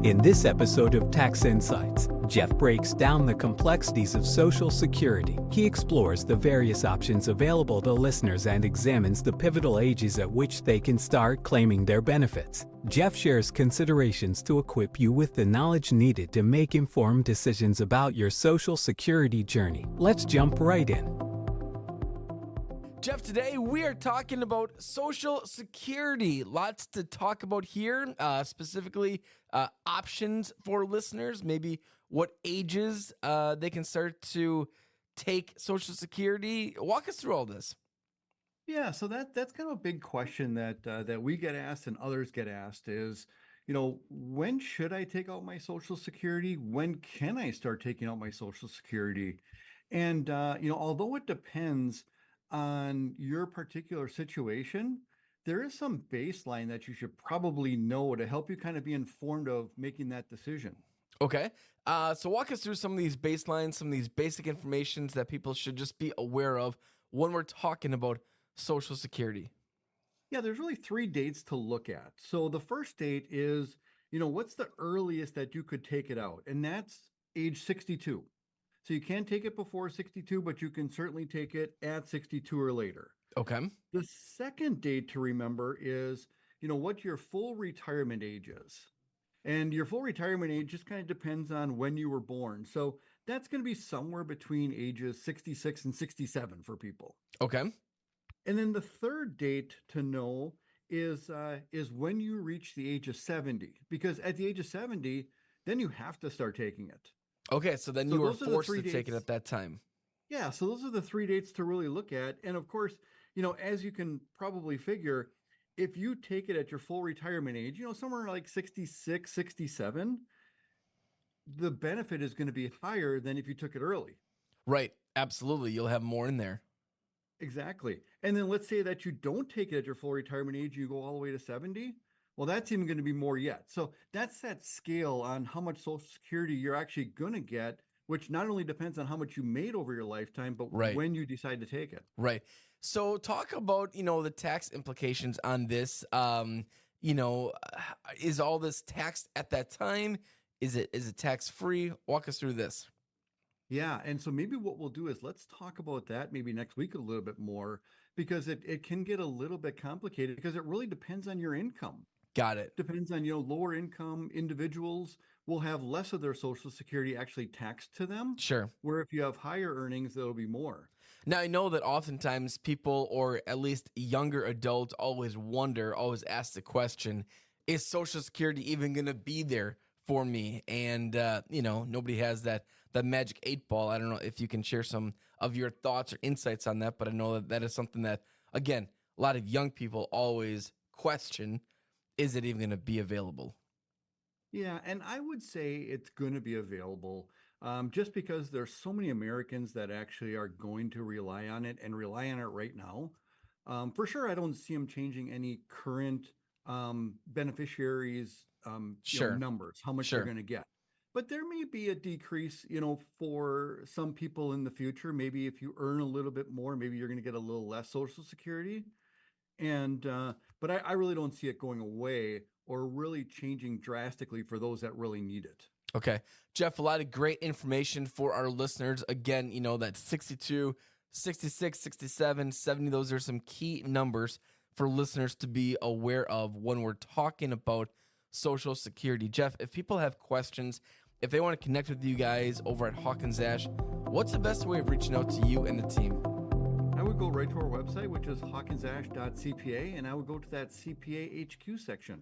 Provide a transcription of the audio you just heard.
In this episode of Tax Insights, Jeff breaks down the complexities of Social Security. He explores the various options available to listeners and examines the pivotal ages at which they can start claiming their benefits. Jeff shares considerations to equip you with the knowledge needed to make informed decisions about your Social Security journey. Let's jump right in. Jeff, today we are talking about Social Security. Lots to talk about here, specifically options for listeners, maybe what ages they can start to take Social Security. Walk us through all this. Yeah, so that's kind of a big question that we get asked and others get asked is, when should I take out my Social Security? When can I start taking out my Social Security? And although it depends on your particular situation, there is some baseline that you should probably know to help you kind of be informed of making that decision. Okay. So walk us through some of these baselines, some of these basic informations that people should just be aware of when we're talking about Social Security. Yeah, there's really 3 dates to look at. So the first date is, what's the earliest that you could take it out? And that's age 62. So you can't take it before 62, but you can certainly take it at 62 or later. Okay. The second date to remember is, what your full retirement age is. And your full retirement age just kind of depends on when you were born. So that's going to be somewhere between ages 66 and 67 for people. Okay. And then the third date to know is when you reach the age of 70, because at the age of 70, then you have to start taking it. Okay, so then So you were those are the forced 3 to take it dates. at that time. Yeah, so those are the 3 dates to really look at. And of course, as you can probably figure, if you take it at your full retirement age, somewhere like 66, 67, the benefit is going to be higher than if you took it early. Right, absolutely. You'll have more in there. Exactly. And then let's say that you don't take it at your full retirement age, you go all the way to 70. Well, that's even going to be more yet. So that's that scale on how much Social Security you're actually going to get, which not only depends on how much you made over your lifetime, but Right. when you decide to take it. Right. So talk about, the tax implications on this. Is all this taxed at that time? Is it tax free? Walk us through this. Yeah. And so maybe what we'll do is let's talk about that maybe next week a little bit more, because it can get a little bit complicated because it really depends on your income. Got it. Depends on, lower income individuals will have less of their Social Security actually taxed to them. Sure. Where if you have higher earnings, there'll be more. Now, I know that oftentimes people, or at least younger adults, always ask the question, is Social Security even going to be there for me? And, nobody has that magic 8 ball. I don't know if you can share some of your thoughts or insights on that, but I know that is something that, again, a lot of young people always question. Is it even going to be available? Yeah, and I would say it's going to be available just because there's so many Americans that actually are going to rely on it and rely on it right now. For sure, I don't see them changing any current beneficiaries Sure. numbers, how much Sure. they're going to get. But there may be a decrease, for some people in the future. Maybe if you earn a little bit more, maybe you're going to get a little less Social Security. And but I really don't see it going away or really changing drastically for those that really need it. Okay. Jeff, a lot of great information for our listeners. Again, that 62, 66, 67, 70, those are some key numbers for listeners to be aware of when we're talking about Social Security. Jeff, if people have questions, if they want to connect with you guys over at Hawkins Ash, what's the best way of reaching out to you and the team? I would go right to our website, which is hawkinsash.cpa, and I would go to that CPA HQ section.